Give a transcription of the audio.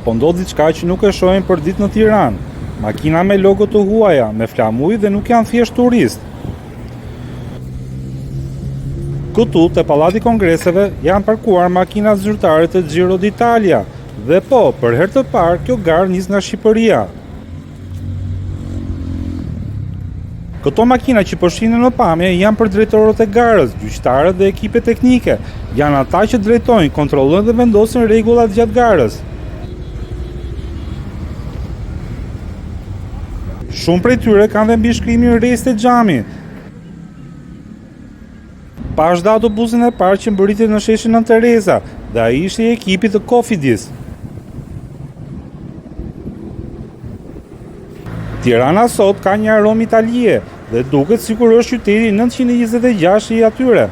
po ndodh diçka që nuk e shohim për ditë në Tiranë. Makina me logo të huaja, me flamuj dhe nuk janë thjesht turistë. Këtu, te Pallati i Kongreseve, janë parkuar makina zyrtare të Giro d'Italia. Dhe po, për herë të parë, kjo garë nis nga Shqipëria. Këto makina që po shihni në pamje janë për drejtorët e garës, gjyqtarët dhe ekipet teknike. Janë ata që drejtojnë, kontrollojnë dhe vendosin rregullat gjatë garës. Shumë prej tyre kanë dhe mbi shkrimin Rejste Xhami. Pash dhe autobusin e parë që mbërritet në sheshin Nën Tereza, dhe ai ishte i ekipit të Kofidis. Tirana sot ka një aromë italie dhe duket sikur është qyteti 926 i atyre.